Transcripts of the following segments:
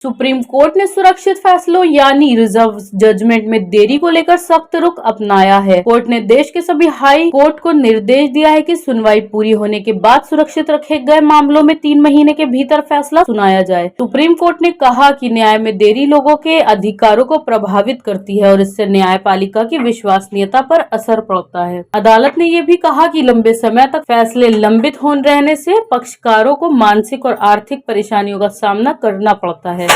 Supreme Court ने सुरक्षित फैसलों यानी रिजर्व जजमेंट में देरी को लेकर सख्त रुख अपनाया है। कोर्ट ने देश के सभी हाई कोर्ट को निर्देश दिया है कि सुनवाई पूरी होने के बाद सुरक्षित रखे गए मामलों में 3 महीने के भीतर फैसला सुनाया जाए। सुप्रीम कोर्ट ने कहा कि न्याय में देरी लोगों के अधिकारों को प्रभावित करती है और इससे न्यायपालिका की विश्वसनीयता पर असर पड़ता है। अदालत ने ये भी कहा कि लंबे समय तक फैसले लंबित हो रहने से पक्षकारों को मानसिक और आर्थिक परेशानियों का सामना करना पड़ता है।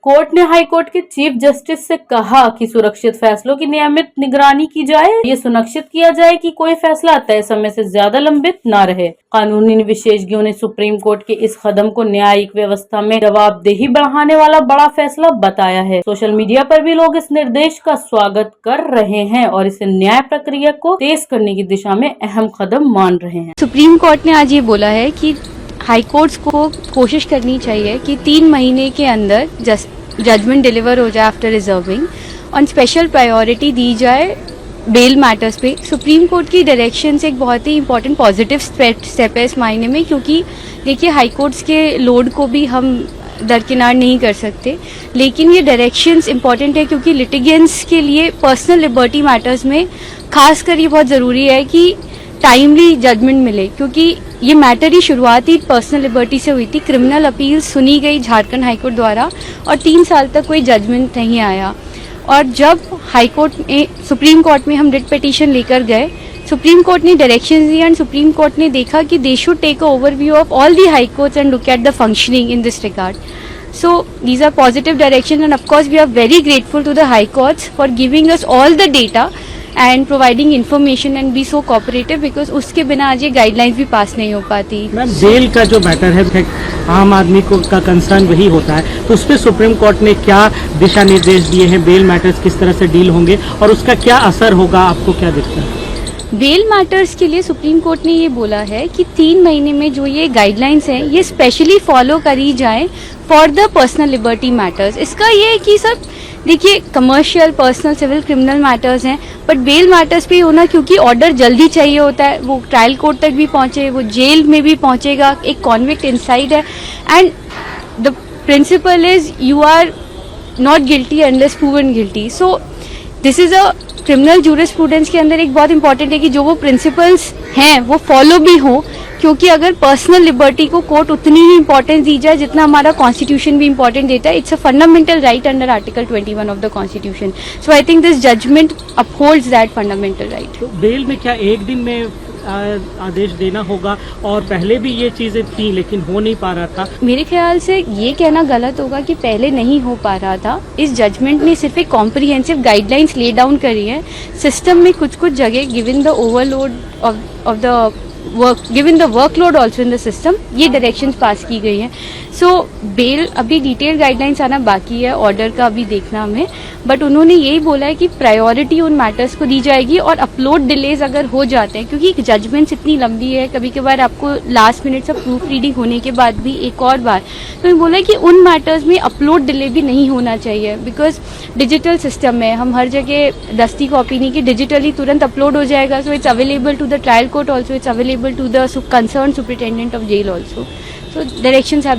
कोर्ट ने हाई कोर्ट के चीफ जस्टिस से कहा कि सुरक्षित फैसलों की नियमित निगरानी की जाए। ये सुनिश्चित किया जाए कि कोई फैसला तय समय से ज्यादा लंबित न रहे। कानूनी विशेषज्ञों ने सुप्रीम कोर्ट के इस कदम को न्यायिक व्यवस्था में जवाबदेही बढ़ाने वाला बड़ा फैसला बताया है। सोशल मीडिया पर भी लोग इस निर्देश का स्वागत कर रहे हैं और इसे न्याय प्रक्रिया को तेज करने की दिशा में अहम कदम मान रहे हैं। सुप्रीम कोर्ट ने आज ये बोला है कि हाई कोर्ट्स को कोशिश करनी चाहिए कि 3 महीने के अंदर जजमेंट डिलीवर हो जाए आफ्टर रिजर्विंग और स्पेशल प्रायोरिटी दी जाए बेल मैटर्स पे। सुप्रीम कोर्ट की डायरेक्शन से एक बहुत ही इंपॉर्टेंट पॉजिटिव स्टेप है इस मायने में, क्योंकि देखिए हाई कोर्ट्स के लोड को भी हम दरकिनार नहीं कर सकते, लेकिन ये डायरेक्शंस इंपॉर्टेंट है क्योंकि लिटिगेंट्स के लिए पर्सनल लिबर्टी मैटर्स में खासकर ये बहुत ज़रूरी है कि टाइमली जजमेंट मिले, क्योंकि ये मैटर ही शुरुआत ही पर्सनल लिबर्टी से हुई थी। क्रिमिनल अपील सुनी गई झारखंड हाईकोर्ट द्वारा और 3 साल तक कोई जजमेंट नहीं आया। और जब हाईकोर्ट में सुप्रीम कोर्ट में हम रिट पिटीशन लेकर गए, सुप्रीम कोर्ट ने डायरेक्शन दिया एंड सुप्रीम कोर्ट ने देखा कि they should take a overview of all the high courts and look at the functioning in this regard. So these are positive directions and of course we are very grateful to the high courts for giving us all the data and providing information and be so cooperative, because उसके बिना आज ये guidelines भी पास नहीं हो पाती। Ma'am bell का जो मैटर है आम आदमी को का कंसर्न वही होता है, तो उस पर सुप्रीम कोर्ट ने क्या दिशा निर्देश दिए हैं? बेल मैटर्स किस तरह से डील होंगे और उसका क्या असर होगा, आपको क्या दिखता है? बेल मैटर्स के लिए सुप्रीम कोर्ट ने ये बोला है कि 3 महीने में जो ये गाइडलाइंस हैं ये स्पेशली फॉलो करी जाए for the personal liberty matters. इसका ये है कि सर देखिए commercial, personal, civil, criminal matters हैं, बट बेल मैटर्स पे होना क्योंकि ऑर्डर जल्दी चाहिए होता है, वो ट्रायल कोर्ट तक भी पहुंचे, वो जेल में भी पहुंचेगा, एक कॉन्विक्ट इनसाइड है and the principle is you are not guilty unless proven guilty. So this is a criminal jurisprudence के अंदर एक बहुत इंपॉर्टेंट है कि जो वो प्रिंसिपल्स हैं वो फॉलो भी हो, क्योंकि अगर पर्सनल लिबर्टी को कोर्ट उतनी ही इंपॉर्टेंस दी जाए जितना हमारा कॉन्स्टिट्यूशन भी इंपॉर्टेंट देता है। It's a fundamental right under article 21 of the constitution. So I think this judgment upholds that fundamental right. तो बेल में क्या एक दिन में आदेश देना होगा? और पहले भी ये चीजें थी लेकिन हो नहीं पा रहा था। मेरे ख्याल से ये कहना गलत होगा कि पहले नहीं हो पा रहा था। इस जजमेंट ने सिर्फ एक कॉम्प्रिहेंसिव गाइडलाइंस ले डाउन करी है। सिस्टम में कुछ कुछ जगह given the overload of the given the workload also in the system ये डायरेक्शंस पास की गई हैं। सो बेल अभी डिटेल गाइडलाइंस आना बाकी है, ऑर्डर का अभी देखना हमें, बट उन्होंने यही बोला है कि प्रायोरिटी उन मैटर्स को दी जाएगी और अपलोड डिलेज अगर हो जाते हैं, क्योंकि जजमेंट्स इतनी लंबी है, कभी कभार आपको लास्ट मिनट से प्रूफ रीडिंग होने के बाद भी एक और बार तो बोला कि उन मैटर्स में अपलोड डिले भी नहीं होना चाहिए, बिकॉज डिजिटल सिस्टम में हम हर जगह दस्ती कॉपी नहीं की, डिजिटली तुरंत अपलोड हो जाएगा। So it's available to the trial court also, it's available to the concerned superintendent of jail also. So directions have